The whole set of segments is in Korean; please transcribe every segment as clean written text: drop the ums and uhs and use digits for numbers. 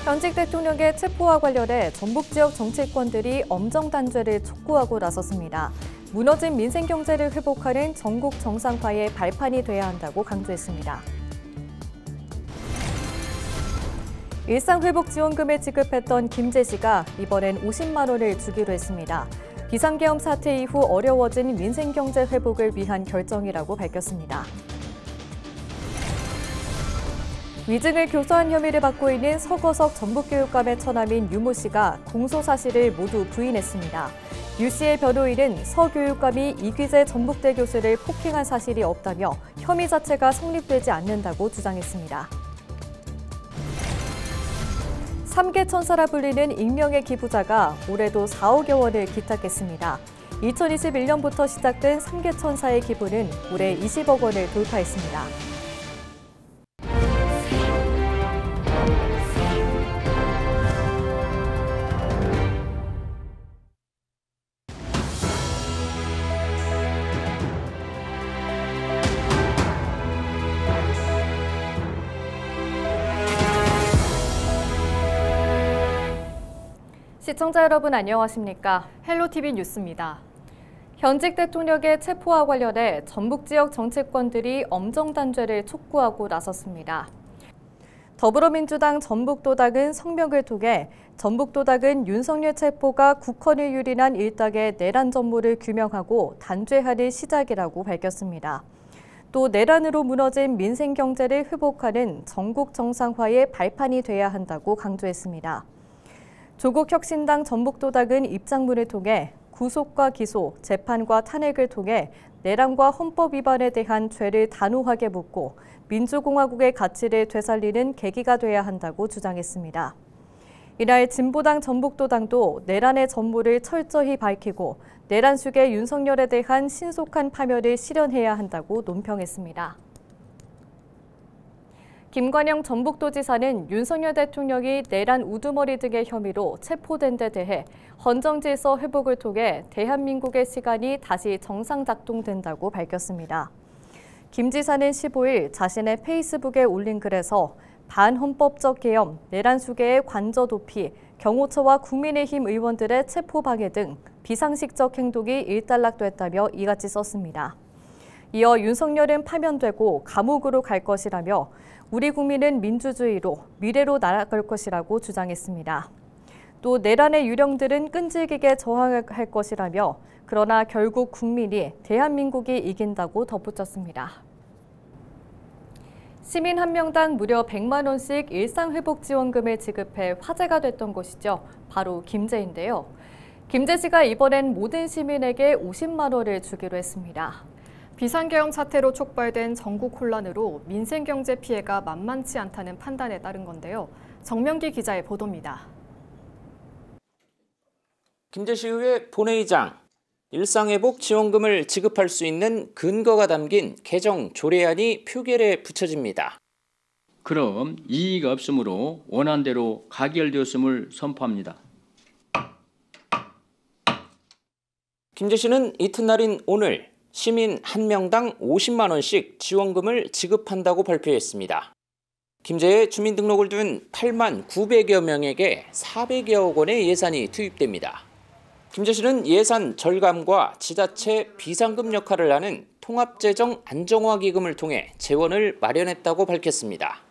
현직 대통령의 체포와 관련해 전북 지역 정치권들이 엄정 단죄를 촉구하고 나섰습니다. 무너진 민생 경제를 회복하는 전국 정상화의 발판이 돼야 한다고 강조했습니다. 일상회복지원금을 지급했던 김제시가 이번엔 50만 원을 주기로 했습니다. 비상계엄 사태 이후 어려워진 민생 경제 회복을 위한 결정이라고 밝혔습니다. 위증을 교사한 혐의를 받고 있는 서거석 전북교육감의 처남인 유모 씨가 공소 사실을 모두 부인했습니다. 유 씨의 변호인은 서 교육감이 이귀재 전북대 교수를 폭행한 사실이 없다며 혐의 자체가 성립되지 않는다고 주장했습니다. 3개 천사라 불리는 익명의 기부자가 올해도 4억여 원을 기탁했습니다. 2021년부터 시작된 3개 천사의 기부는 올해 20억 원을 돌파했습니다. 시청자 여러분 안녕하십니까? 헬로티비 뉴스입니다. 현직 대통령의 체포와 관련해 전북 지역 정치권들이 엄정 단죄를 촉구하고 나섰습니다. 더불어민주당 전북도당은 성명을 통해 전북도당은 윤석열 체포가 국헌을 유린한 일당의 내란 전모를 규명하고 단죄하는 시작이라고 밝혔습니다. 또 내란으로 무너진 민생 경제를 회복하는 전국 정상화의 발판이 돼야 한다고 강조했습니다. 조국혁신당 전북도당은 입장문을 통해 구속과 기소, 재판과 탄핵을 통해 내란과 헌법 위반에 대한 죄를 단호하게 묻고 민주공화국의 가치를 되살리는 계기가 돼야 한다고 주장했습니다. 이날 진보당 전북도당도 내란의 전모를 철저히 밝히고 내란 수괴 윤석열에 대한 신속한 파면을 실현해야 한다고 논평했습니다. 김관영 전북도지사는 윤석열 대통령이 내란 우두머리 등의 혐의로 체포된 데 대해 헌정질서 회복을 통해 대한민국의 시간이 다시 정상 작동된다고 밝혔습니다. 김 지사는 15일 자신의 페이스북에 올린 글에서 반헌법적 계엄, 내란 수괴의 관저 도피, 경호처와 국민의힘 의원들의 체포 방해 등 비상식적 행동이 일단락됐다며 이같이 썼습니다. 이어 윤석열은 파면되고 감옥으로 갈 것이라며 우리 국민은 민주주의로 미래로 나아갈 것이라고 주장했습니다. 또 내란의 유령들은 끈질기게 저항할 것이라며 그러나 결국 국민이 대한민국이 이긴다고 덧붙였습니다. 시민 한 명당 무려 100만 원씩 일상회복지원금을 지급해 화제가 됐던 곳이죠. 바로 김제인데요. 김제시가 이번엔 모든 시민에게 50만 원을 주기로 했습니다. 비상계엄 사태로 촉발된 전국 혼란으로 민생 경제 피해가 만만치 않다는 판단에 따른 건데요. 정명기 기자의 보도입니다. 김제시의회 본회의장, 일상회복 지원금을 지급할 수 있는 근거가 담긴 개정 조례안이 표결에 붙여집니다. 그럼 이의가 없으므로 원안대로 가결되었음을 선포합니다. 김제시는 이튿날인 오늘 시민 1명당 50만 원씩 지원금을 지급한다고 발표했습니다. 김제에 주민등록을 둔 8만 900여 명에게 400여억 원의 예산이 투입됩니다. 김제시는 예산 절감과 지자체 비상금 역할을 하는 통합재정 안정화 기금을 통해 재원을 마련했다고 밝혔습니다.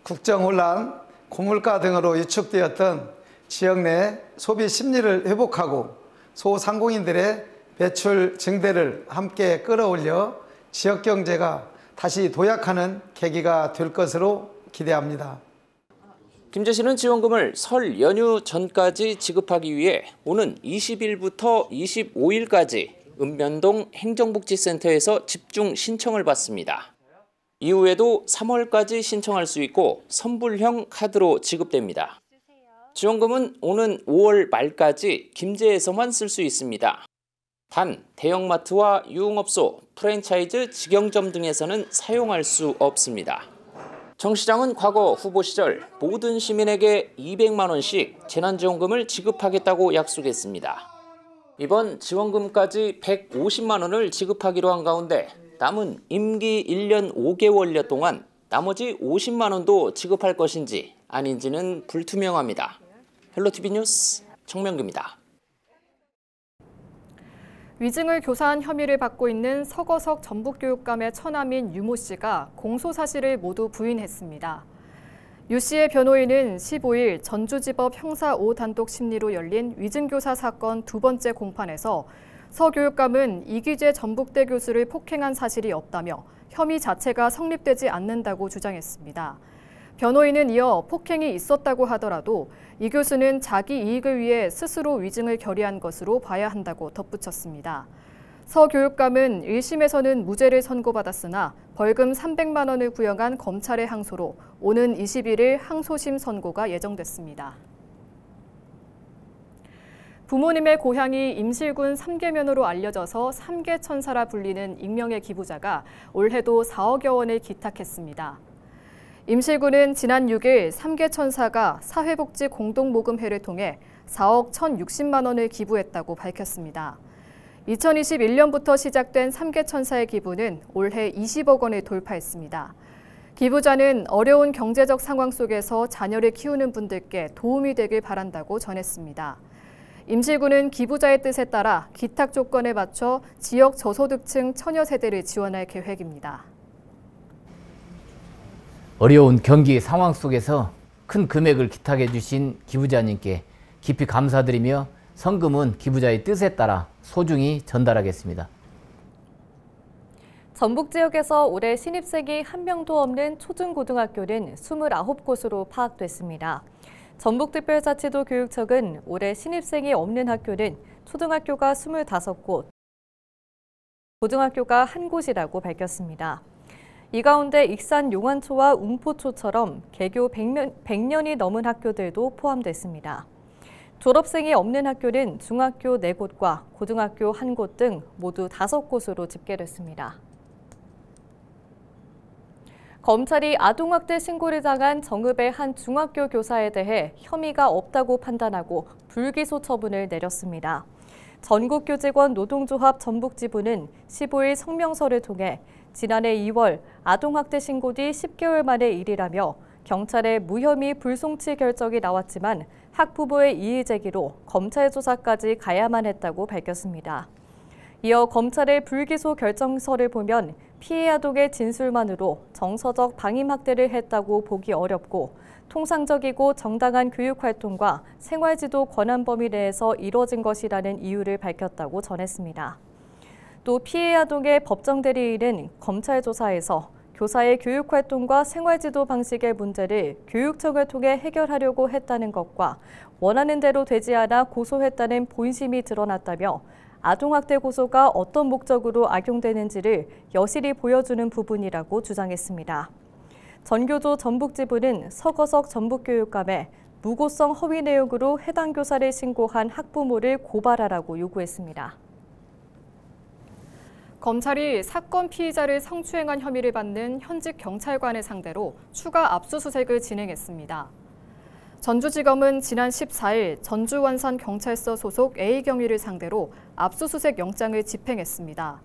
국정혼란, 고물가 등으로 위축되었던 지역 내 소비 심리를 회복하고 소상공인들의 매출 증대를 함께 끌어올려 지역 경제가 다시 도약하는 계기가 될 것으로 기대합니다. 김제시는 지원금을 설 연휴 전까지 지급하기 위해 오는 20일부터 25일까지 읍면동 행정복지센터에서 집중 신청을 받습니다. 이후에도 3월까지 신청할 수 있고 선불형 카드로 지급됩니다. 지원금은 오는 5월 말까지 김제에서만 쓸 수 있습니다. 단, 대형마트와 유흥업소, 프랜차이즈, 직영점 등에서는 사용할 수 없습니다. 정 시장은 과거 후보 시절 모든 시민에게 200만 원씩 재난지원금을 지급하겠다고 약속했습니다. 이번 지원금까지 150만 원을 지급하기로 한 가운데 남은 임기 1년 5개월여 동안 나머지 50만 원도 지급할 것인지 아닌지는 불투명합니다. 헬로티비 뉴스 정명규입니다. 위증을 교사한 혐의를 받고 있는 서거석 전북교육감의 처남인 유모 씨가 공소 사실을 모두 부인했습니다. 유 씨의 변호인은 15일 전주지법 형사 5단독 심리로 열린 위증교사 사건 두 번째 공판에서 서 교육감은 이기재 전북대 교수를 폭행한 사실이 없다며 혐의 자체가 성립되지 않는다고 주장했습니다. 변호인은 이어 폭행이 있었다고 하더라도 이 교수는 자기 이익을 위해 스스로 위증을 결의한 것으로 봐야 한다고 덧붙였습니다. 서 교육감은 1심에서는 무죄를 선고받았으나 벌금 300만 원을 구형한 검찰의 항소로 오는 21일 항소심 선고가 예정됐습니다. 부모님의 고향이 임실군 삼계면으로 알려져서 삼계천사라 불리는 익명의 기부자가 올해도 4억여 원을 기탁했습니다. 임실군은 지난 6일 삼계천사가 사회복지 공동모금회를 통해 4억 1,060만 원을 기부했다고 밝혔습니다. 2021년부터 시작된 삼계천사의 기부는 올해 20억 원을 돌파했습니다. 기부자는 어려운 경제적 상황 속에서 자녀를 키우는 분들께 도움이 되길 바란다고 전했습니다. 임실군은 기부자의 뜻에 따라 기탁 조건에 맞춰 지역 저소득층 처녀 세대를 지원할 계획입니다. 어려운 경기 상황 속에서 큰 금액을 기탁해 주신 기부자님께 깊이 감사드리며 성금은 기부자의 뜻에 따라 소중히 전달하겠습니다. 전북 지역에서 올해 신입생이 한 명도 없는 초중고등학교는 29곳으로 파악됐습니다. 전북특별자치도 교육청은 올해 신입생이 없는 학교는 초등학교가 25곳, 고등학교가 1곳이라고 밝혔습니다. 이 가운데 익산 용안초와 웅포초처럼 개교 100년이 넘은 학교들도 포함됐습니다. 졸업생이 없는 학교는 중학교 4곳과 고등학교 1곳 등 모두 5곳으로 집계됐습니다. 검찰이 아동학대 신고를 당한 정읍의 한 중학교 교사에 대해 혐의가 없다고 판단하고 불기소 처분을 내렸습니다. 전국교직원 노동조합 전북지부는 15일 성명서를 통해 지난해 2월 아동학대 신고 뒤 10개월 만의 일이라며 경찰의 무혐의 불송치 결정이 나왔지만 학부모의 이의 제기로 검찰 조사까지 가야만 했다고 밝혔습니다. 이어 검찰의 불기소 결정서를 보면 피해 아동의 진술만으로 정서적 방임학대를 했다고 보기 어렵고 통상적이고 정당한 교육활동과 생활지도 권한 범위 내에서 이뤄진 것이라는 이유를 밝혔다고 전했습니다. 또 피해 아동의 법정 대리인은 검찰 조사에서 교사의 교육활동과 생활지도 방식의 문제를 교육청을 통해 해결하려고 했다는 것과 원하는 대로 되지 않아 고소했다는 본심이 드러났다며 아동학대 고소가 어떤 목적으로 악용되는지를 여실히 보여주는 부분이라고 주장했습니다. 전교조 전북지부는 서거석 전북교육감에 무고성 허위 내용으로 해당 교사를 신고한 학부모를 고발하라고 요구했습니다. 검찰이 사건 피의자를 성추행한 혐의를 받는 현직 경찰관을 상대로 추가 압수수색을 진행했습니다. 전주지검은 지난 14일 전주완산경찰서 소속 A경위를 상대로 압수수색 영장을 집행했습니다.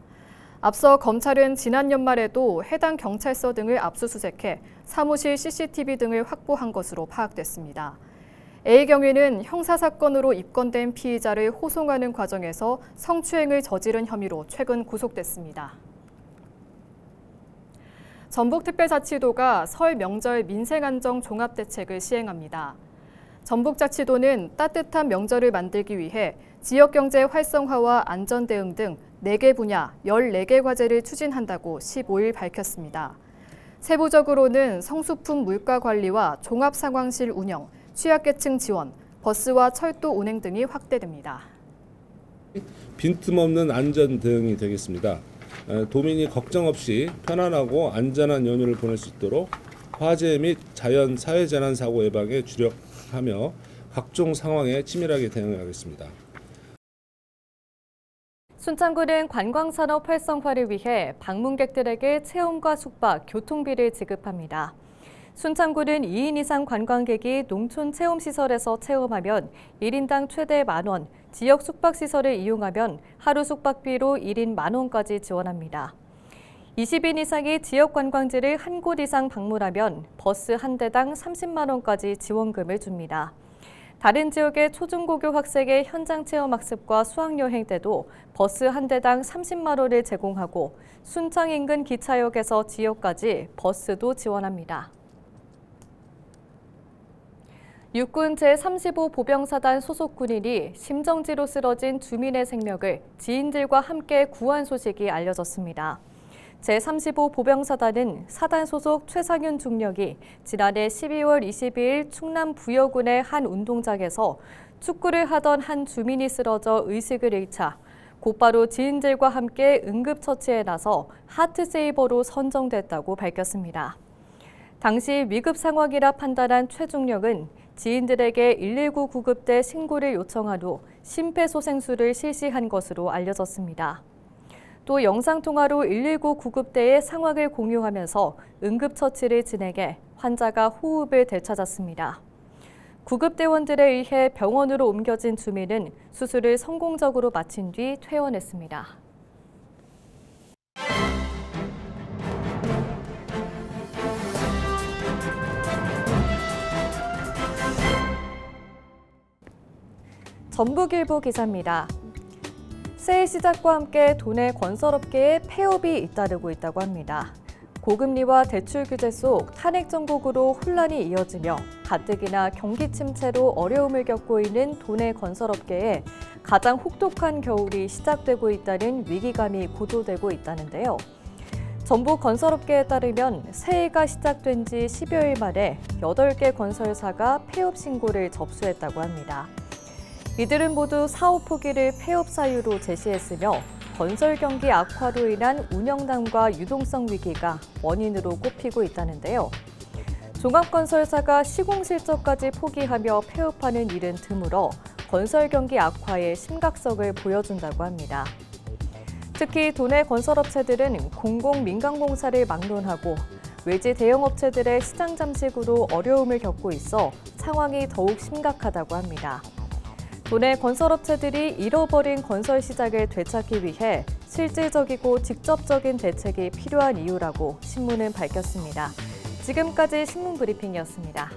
앞서 검찰은 지난 연말에도 해당 경찰서 등을 압수수색해 사무실 CCTV 등을 확보한 것으로 파악됐습니다. A경위는 형사사건으로 입건된 피의자를 호송하는 과정에서 성추행을 저지른 혐의로 최근 구속됐습니다. 전북특별자치도가 설 명절 민생안정 종합대책을 시행합니다. 전북자치도는 따뜻한 명절을 만들기 위해 지역경제 활성화와 안전대응 등 4개 분야 14개 과제를 추진한다고 15일 밝혔습니다. 세부적으로는 성수품 물가 관리와 종합상황실 운영, 취약계층 지원, 버스와 철도 운행 등이 확대됩니다. 빈틈없는 안전 대응이 되겠습니다. 도민이 걱정 없이 편안하고 안전한 연휴를 보낼 수 있도록 화재 및 자연 사회재난 사고 예방에 주력하며 각종 상황에 치밀하게 대응하겠습니다. 순창구는 관광산업 활성화를 위해 방문객들에게 체험과 숙박, 교통비를 지급합니다. 순창구는 2인 이상 관광객이 농촌 체험시설에서 체험하면 1인당 최대 만원, 지역 숙박시설을 이용하면 하루 숙박비로 1인 만원까지 지원합니다. 20인 이상이 지역 관광지를 한 곳 이상 방문하면 버스 한 대당 30만 원까지 지원금을 줍니다. 다른 지역의 초중고교 학생의 현장 체험 학습과 수학여행 때도 버스 한 대당 30만 원을 제공하고 순창 인근 기차역에서 지역까지 버스도 지원합니다. 육군 제35 보병사단 소속 군인이 심정지로 쓰러진 주민의 생명을 지인들과 함께 구한 소식이 알려졌습니다. 제35 보병사단은 사단 소속 최상윤 중령이 지난해 12월 22일 충남 부여군의 한 운동장에서 축구를 하던 한 주민이 쓰러져 의식을 잃자 곧바로 지인들과 함께 응급처치에 나서 하트세이버로 선정됐다고 밝혔습니다. 당시 위급 상황이라 판단한 최 중령은 지인들에게 119 구급대 신고를 요청한 후 심폐소생술을 실시한 것으로 알려졌습니다. 또 영상통화로 119 구급대의 상황을 공유하면서 응급처치를 진행해 환자가 호흡을 되찾았습니다. 구급대원들에 의해 병원으로 옮겨진 주민은 수술을 성공적으로 마친 뒤 퇴원했습니다. 전북일보 기사입니다. 새해 시작과 함께 도내 건설업계에 폐업이 잇따르고 있다고 합니다. 고금리와 대출 규제 속 탄핵 정국으로 혼란이 이어지며 가뜩이나 경기 침체로 어려움을 겪고 있는 도내 건설업계에 가장 혹독한 겨울이 시작되고 있다는 위기감이 고조되고 있다는데요. 전북 건설업계에 따르면 새해가 시작된 지 10여일 만에 8개 건설사가 폐업 신고를 접수했다고 합니다. 이들은 모두 사업 포기를 폐업 사유로 제시했으며 건설 경기 악화로 인한 운영난과 유동성 위기가 원인으로 꼽히고 있다는데요. 종합건설사가 시공 실적까지 포기하며 폐업하는 일은 드물어 건설 경기 악화의 심각성을 보여준다고 합니다. 특히 도내 건설업체들은 공공-민간공사를 막론하고 외지 대형업체들의 시장 잠식으로 어려움을 겪고 있어 상황이 더욱 심각하다고 합니다. 도내 건설업체들이 잃어버린 건설 시장을 되찾기 위해 실질적이고 직접적인 대책이 필요한 이유라고 신문은 밝혔습니다. 지금까지 신문 브리핑이었습니다.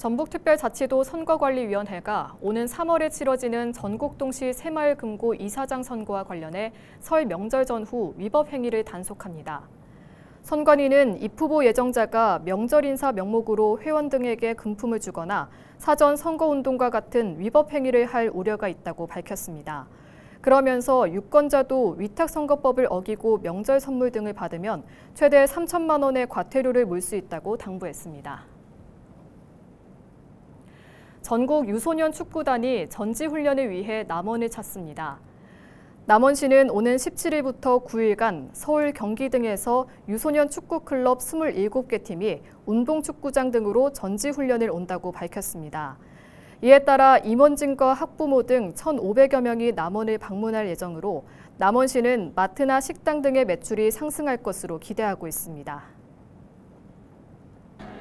전북특별자치도 선거관리위원회가 오는 3월에 치러지는 전국동시 새마을금고 이사장 선거와 관련해 설 명절 전후 위법 행위를 단속합니다. 선관위는 입후보 예정자가 명절 인사 명목으로 회원 등에게 금품을 주거나 사전 선거운동과 같은 위법 행위를 할 우려가 있다고 밝혔습니다. 그러면서 유권자도 위탁선거법을 어기고 명절 선물 등을 받으면 최대 3천만 원의 과태료를 물 수 있다고 당부했습니다. 전국 유소년 축구단이 전지훈련을 위해 남원을 찾습니다. 남원시는 오는 17일부터 9일간 서울, 경기 등에서 유소년 축구클럽 27개 팀이 운동축구장 등으로 전지훈련을 온다고 밝혔습니다. 이에 따라 임원진과 학부모 등 1,500여 명이 남원을 방문할 예정으로 남원시는 마트나 식당 등의 매출이 상승할 것으로 기대하고 있습니다.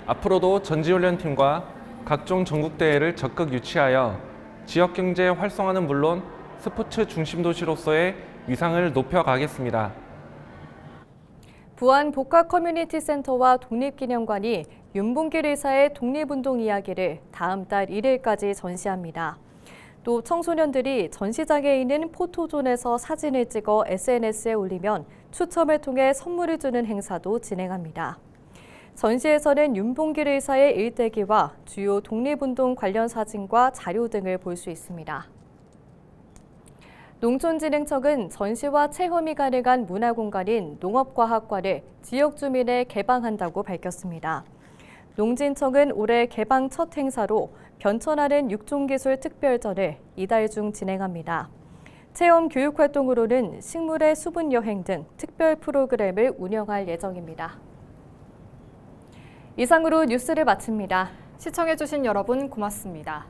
앞으로도 전지훈련팀과 각종 전국대회를 적극 유치하여 지역경제 활성화는 물론 스포츠 중심 도시로서의 위상을 높여가겠습니다. 부안 복합커뮤니티센터와 독립기념관이 윤봉길 의사의 독립운동 이야기를 다음 달 1일까지 전시합니다. 또 청소년들이 전시장에 있는 포토존에서 사진을 찍어 SNS에 올리면 추첨을 통해 선물을 주는 행사도 진행합니다. 전시에서는 윤봉길 의사의 일대기와 주요 독립운동 관련 사진과 자료 등을 볼 수 있습니다. 농촌진흥청은 전시와 체험이 가능한 문화공간인 농업과학관을 지역 주민에 개방한다고 밝혔습니다. 농진청은 올해 개방 첫 행사로 변천하는 육종기술 특별전을 이달 중 진행합니다. 체험 교육 활동으로는 식물의 수분 여행 등 특별 프로그램을 운영할 예정입니다. 이상으로 뉴스를 마칩니다. 시청해주신 여러분 고맙습니다.